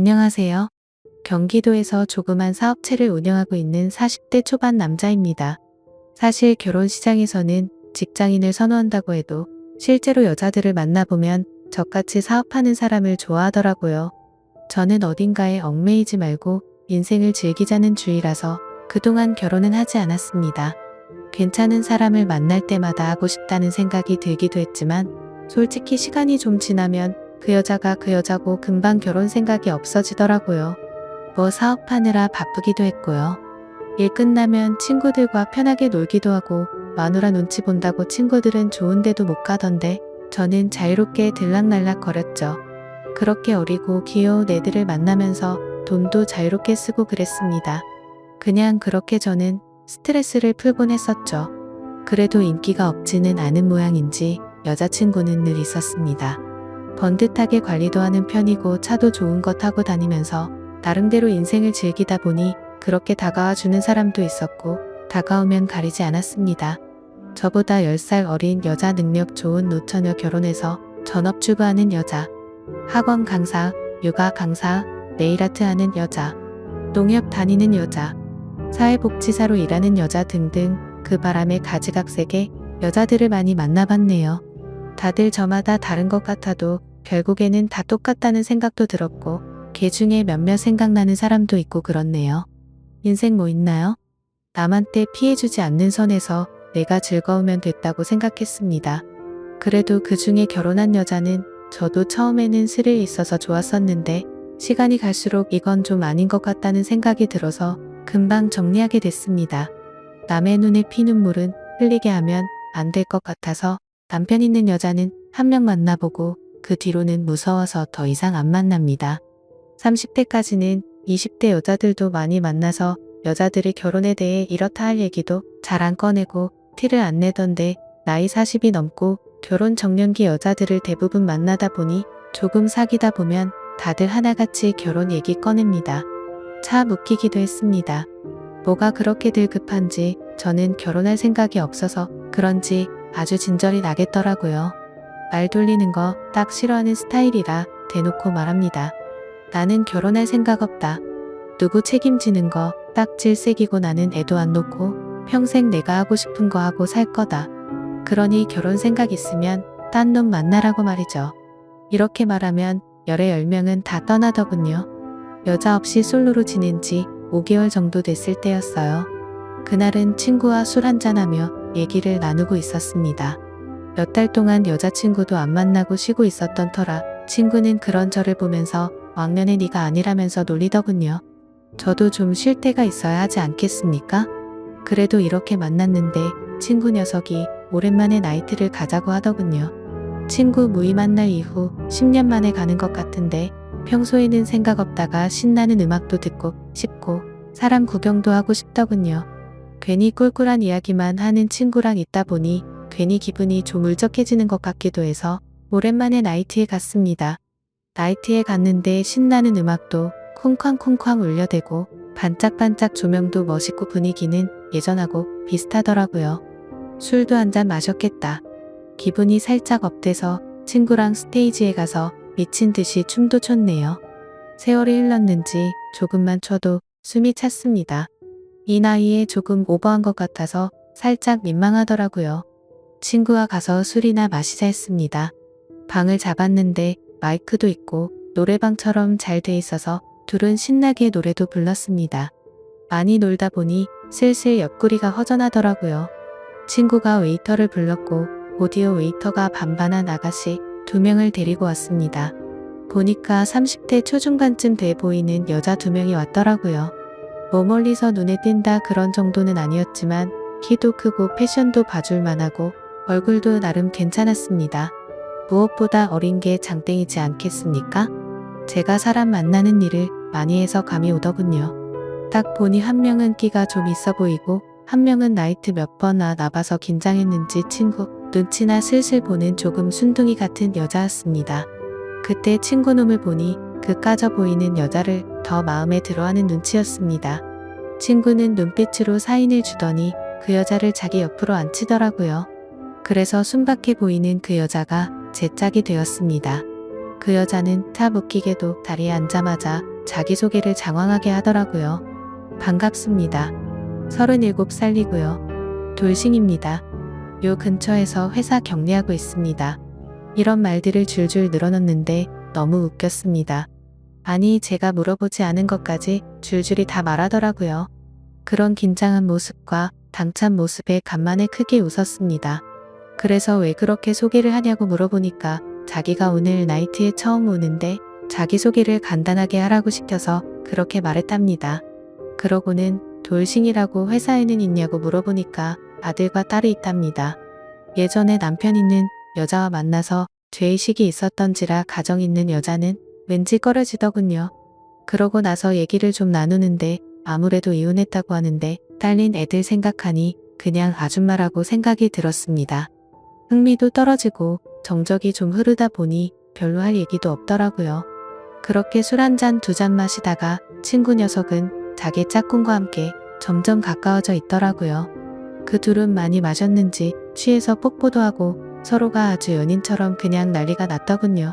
안녕하세요. 경기도에서 조그만 사업체를 운영하고 있는 40대 초반 남자입니다. 사실 결혼 시장에서는 직장인을 선호한다고 해도 실제로 여자들을 만나보면 저같이 사업하는 사람을 좋아하더라고요. 저는 어딘가에 얽매이지 말고 인생을 즐기자는 주의라서 그동안 결혼은 하지 않았습니다. 괜찮은 사람을 만날 때마다 하고 싶다는 생각이 들기도 했지만 솔직히 시간이 좀 지나면 그 여자가 그 여자고 금방 결혼 생각이 없어지더라고요. 뭐 사업하느라 바쁘기도 했고요. 일 끝나면 친구들과 편하게 놀기도 하고 마누라 눈치 본다고 친구들은 좋은 데도 못 가던데 저는 자유롭게 들락날락 거렸죠. 그렇게 어리고 귀여운 애들을 만나면서 돈도 자유롭게 쓰고 그랬습니다. 그냥 그렇게 저는 스트레스를 풀곤 했었죠. 그래도 인기가 없지는 않은 모양인지 여자친구는 늘 있었습니다. 번듯하게 관리도 하는 편이고 차도 좋은 거 타고 다니면서 나름대로 인생을 즐기다 보니 그렇게 다가와 주는 사람도 있었고 다가오면 가리지 않았습니다. 저보다 10살 어린 여자 능력 좋은 노처녀 결혼해서 전업주부하는 여자, 학원 강사, 요가 강사, 네일아트 하는 여자, 농협 다니는 여자, 사회복지사로 일하는 여자 등등 그 바람에 가지각색의 여자들을 많이 만나봤네요. 다들 저마다 다른 것 같아도 결국에는 다 똑같다는 생각도 들었고 걔 중에 몇몇 생각나는 사람도 있고 그렇네요. 인생 뭐 있나요? 남한테 피해주지 않는 선에서 내가 즐거우면 됐다고 생각했습니다. 그래도 그 중에 결혼한 여자는 저도 처음에는 스릴 있어서 좋았었는데 시간이 갈수록 이건 좀 아닌 것 같다는 생각이 들어서 금방 정리하게 됐습니다. 남의 눈에 피눈물은 흘리게 하면 안 될 것 같아서 남편 있는 여자는 한 명 만나보고 그 뒤로는 무서워서 더 이상 안 만납니다. 30대까지는 20대 여자들도 많이 만나서 여자들이 결혼에 대해 이렇다 할 얘기도 잘 안 꺼내고 티를 안 내던데 나이 40이 넘고 결혼 정년기 여자들을 대부분 만나다 보니 조금 사귀다 보면 다들 하나같이 결혼 얘기 꺼냅니다. 차 묶이기도 했습니다. 뭐가 그렇게들 급한지 저는 결혼할 생각이 없어서 그런지 아주 진절이 나겠더라고요. 말 돌리는 거 딱 싫어하는 스타일이라 대놓고 말합니다. 나는 결혼할 생각 없다. 누구 책임지는 거 딱 질색이고 나는 애도 안 놓고 평생 내가 하고 싶은 거 하고 살 거다. 그러니 결혼 생각 있으면 딴 놈 만나라고 말이죠. 이렇게 말하면 열의 10명은 다 떠나더군요. 여자 없이 솔로로 지낸 지 5개월 정도 됐을 때였어요. 그날은 친구와 술 한잔하며 얘기를 나누고 있었습니다. 몇 달 동안 여자친구도 안 만나고 쉬고 있었던 터라 친구는 그런 저를 보면서 왕년에 네가 아니라면서 놀리더군요. 저도 좀 쉴 때가 있어야 하지 않겠습니까? 그래도 이렇게 만났는데 친구 녀석이 오랜만에 나이트를 가자고 하더군요. 친구 무의 만날 이후 10년 만에 가는 것 같은데 평소에는 생각 없다가 신나는 음악도 듣고 싶고 사람 구경도 하고 싶더군요. 괜히 꿀꿀한 이야기만 하는 친구랑 있다 보니 괜히 기분이 좀 울적해지는 것 같기도 해서 오랜만에 나이트에 갔습니다. 나이트에 갔는데 신나는 음악도 쿵쾅쿵쾅 울려대고 반짝반짝 조명도 멋있고 분위기는 예전하고 비슷하더라고요. 술도 한잔 마셨겠다. 기분이 살짝 업돼서 친구랑 스테이지에 가서 미친 듯이 춤도 췄네요. 세월이 흘렀는지 조금만 춰도 숨이 찼습니다. 이 나이에 조금 오버한 것 같아서 살짝 민망하더라고요. 친구와 가서 술이나 마시자 했습니다. 방을 잡았는데 마이크도 있고 노래방처럼 잘 돼 있어서 둘은 신나게 노래도 불렀습니다. 많이 놀다 보니 슬슬 옆구리가 허전하더라고요. 친구가 웨이터를 불렀고 오디오 웨이터가 반반한 아가씨 2명을 데리고 왔습니다. 보니까 30대 초중반쯤 돼 보이는 여자 2명이 왔더라고요. 뭐 멀리서 눈에 띈다 그런 정도는 아니었지만 키도 크고 패션도 봐줄 만하고 얼굴도 나름 괜찮았습니다. 무엇보다 어린 게 장땡이지 않겠습니까? 제가 사람 만나는 일을 많이 해서 감이 오더군요. 딱 보니 한 명은 끼가 좀 있어 보이고 한 명은 나이트 몇 번 나봐서 긴장했는지 친구 눈치나 슬슬 보는 조금 순둥이 같은 여자였습니다. 그때 친구 놈을 보니 그 까져 보이는 여자를 더 마음에 들어하는 눈치였습니다. 친구는 눈빛으로 사인을 주더니 그 여자를 자기 옆으로 앉히더라고요. 그래서 순박해 보이는 그 여자가 제 짝이 되었습니다. 그 여자는 탑 웃기게도 다리에 앉자마자 자기소개를 장황하게 하더라고요. 반갑습니다. 37살이고요. 돌싱입니다. 요 근처에서 회사 격리하고 있습니다. 이런 말들을 줄줄 늘어놓는데 너무 웃겼습니다. 아니, 제가 물어보지 않은 것까지 줄줄이 다 말하더라고요. 그런 긴장한 모습과 당찬 모습에 간만에 크게 웃었습니다. 그래서 왜 그렇게 소개를 하냐고 물어보니까 자기가 오늘 나이트에 처음 오는데 자기소개를 간단하게 하라고 시켜서 그렇게 말했답니다. 그러고는 돌싱이라고 회사에는 있냐고 물어보니까 아들과 딸이 있답니다. 예전에 남편 있는 여자와 만나서 죄의식이 있었던지라 가정 있는 여자는 왠지 꺼려지더군요. 그러고 나서 얘기를 좀 나누는데 아무래도 이혼했다고 하는데 딸린 애들 생각하니 그냥 아줌마라고 생각이 들었습니다. 흥미도 떨어지고 정적이 좀 흐르다 보니 별로 할 얘기도 없더라고요. 그렇게 술 한 잔 두 잔 마시다가 친구 녀석은 자기 짝꿍과 함께 점점 가까워져 있더라고요. 그 둘은 많이 마셨는지 취해서 뽀뽀도 하고 서로가 아주 연인처럼 그냥 난리가 났더군요.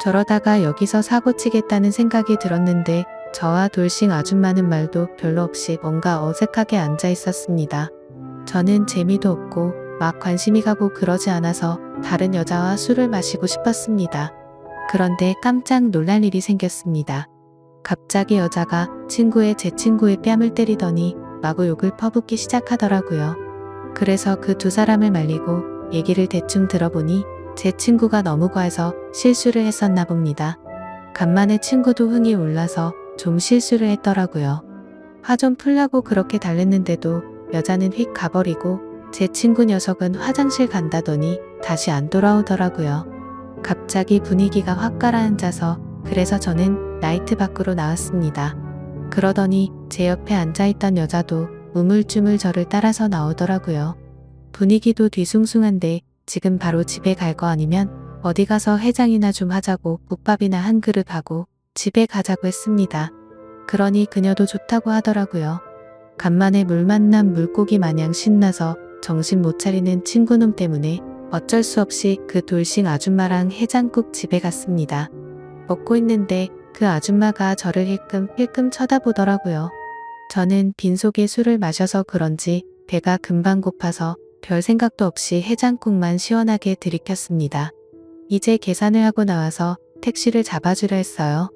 저러다가 여기서 사고 치겠다는 생각이 들었는데 저와 돌싱 아줌마는 말도 별로 없이 뭔가 어색하게 앉아 있었습니다. 저는 재미도 없고 막 관심이 가고 그러지 않아서 다른 여자와 술을 마시고 싶었습니다. 그런데 깜짝 놀랄 일이 생겼습니다. 갑자기 여자가 제 친구의 뺨을 때리더니 마구 욕을 퍼붓기 시작하더라고요. 그래서 그 두 사람을 말리고 얘기를 대충 들어보니 제 친구가 너무 과해서 실수를 했었나 봅니다. 간만에 친구도 흥이 올라서 좀 실수를 했더라고요. 화 좀 풀라고 그렇게 달랬는데도 여자는 휙 가버리고 제 친구 녀석은 화장실 간다더니 다시 안 돌아오더라고요. 갑자기 분위기가 확 가라앉아서 그래서 저는 나이트 밖으로 나왔습니다. 그러더니 제 옆에 앉아있던 여자도 우물쭈물 저를 따라서 나오더라고요. 분위기도 뒤숭숭한데 지금 바로 집에 갈 거 아니면 어디 가서 해장이나 좀 하자고 국밥이나 한 그릇 하고 집에 가자고 했습니다. 그러니 그녀도 좋다고 하더라고요. 간만에 물 만난 물고기 마냥 신나서 정신 못 차리는 친구놈 때문에 어쩔 수 없이 그 돌싱 아줌마랑 해장국 집에 갔습니다. 먹고 있는데 그 아줌마가 저를 힐끔힐끔 쳐다보더라고요. 저는 빈속에 술을 마셔서 그런지 배가 금방 고파서 별 생각도 없이 해장국만 시원하게 들이켰습니다. 이제 계산을 하고 나와서 택시를 잡아주려 했어요.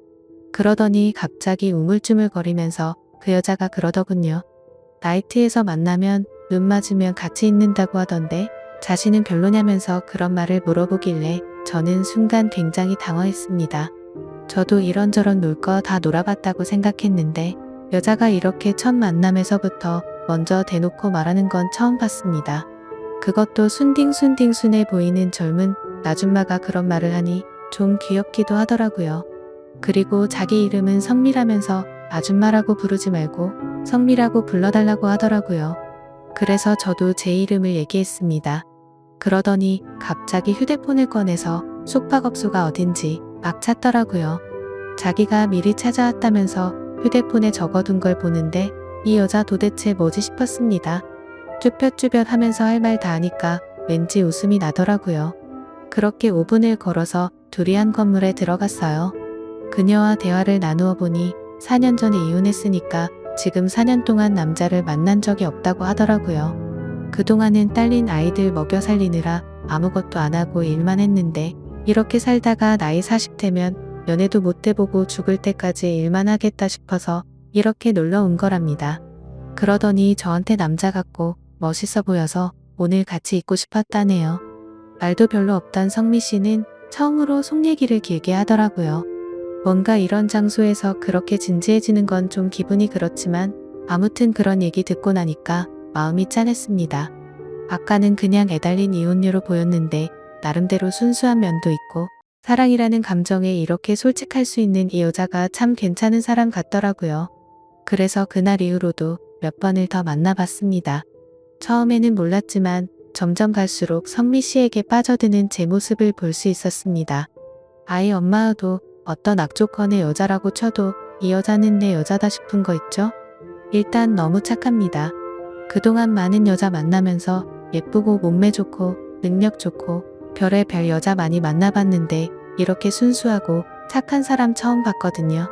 그러더니 갑자기 우물쭈물거리면서 그 여자가 그러더군요. 나이트에서 만나면 눈 맞으면 같이 있는다고 하던데 자신은 별로냐면서 그런 말을 물어보길래 저는 순간 굉장히 당황했습니다. 저도 이런저런 놀 거 다 놀아봤다고 생각했는데 여자가 이렇게 첫 만남에서부터 먼저 대놓고 말하는 건 처음 봤습니다. 그것도 순딩순해 보이는 젊은 아줌마가 그런 말을 하니 좀 귀엽기도 하더라고요. 그리고 자기 이름은 성미라면서 아줌마라고 부르지 말고 성미라고 불러달라고 하더라고요. 그래서 저도 제 이름을 얘기했습니다. 그러더니 갑자기 휴대폰을 꺼내서 숙박업소가 어딘지 막 찾더라고요. 자기가 미리 찾아왔다면서 휴대폰에 적어둔 걸 보는데 이 여자 도대체 뭐지 싶었습니다. 쭈뼛쭈뼛 하면서 할 말 다 하니까 왠지 웃음이 나더라고요. 그렇게 5분을 걸어서 둘이 한 건물에 들어갔어요. 그녀와 대화를 나누어 보니 4년 전에 이혼했으니까 지금 4년 동안 남자를 만난 적이 없다고 하더라고요. 그동안은 딸린 아이들 먹여 살리느라 아무것도 안 하고 일만 했는데 이렇게 살다가 나이 40대면 연애도 못 해보고 죽을 때까지 일만 하겠다 싶어서 이렇게 놀러 온 거랍니다. 그러더니 저한테 남자 같고 멋있어 보여서 오늘 같이 있고 싶었다네요. 말도 별로 없던 성미 씨는 처음으로 속 얘기를 길게 하더라고요. 뭔가 이런 장소에서 그렇게 진지해지는 건 좀 기분이 그렇지만 아무튼 그런 얘기 듣고 나니까 마음이 짠했습니다. 아까는 그냥 애달린 이혼녀로 보였는데 나름대로 순수한 면도 있고 사랑이라는 감정에 이렇게 솔직할 수 있는 이 여자가 참 괜찮은 사람 같더라고요. 그래서 그날 이후로도 몇 번을 더 만나봤습니다. 처음에는 몰랐지만 점점 갈수록 성미 씨에게 빠져드는 제 모습을 볼 수 있었습니다. 아이 엄마도 어떤 악조건의 여자라고 쳐도 이 여자는 내 여자다 싶은 거 있죠? 일단 너무 착합니다. 그동안 많은 여자 만나면서 예쁘고 몸매 좋고 능력 좋고 별의 별 여자 많이 만나봤는데 이렇게 순수하고 착한 사람 처음 봤거든요.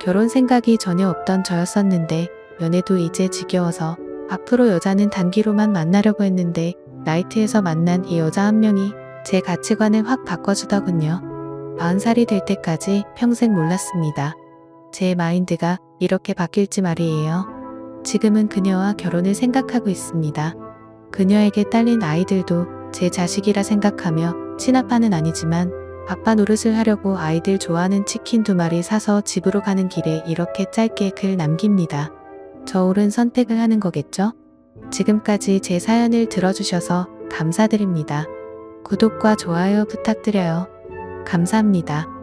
결혼 생각이 전혀 없던 저였었는데 연애도 이제 지겨워서 앞으로 여자는 단기로만 만나려고 했는데 나이트에서 만난 이 여자 한 명이 제 가치관을 확 바꿔주더군요. 40살이 될 때까지 평생 몰랐습니다. 제 마인드가 이렇게 바뀔지 말이에요. 지금은 그녀와 결혼을 생각하고 있습니다. 그녀에게 딸린 아이들도 제 자식이라 생각하며 친아빠는 아니지만 아빠 노릇을 하려고 아이들 좋아하는 치킨 2마리 사서 집으로 가는 길에 이렇게 짧게 글 남깁니다. 저 옳은 선택을 하는 거겠죠? 지금까지 제 사연을 들어주셔서 감사드립니다. 구독과 좋아요 부탁드려요. 감사합니다.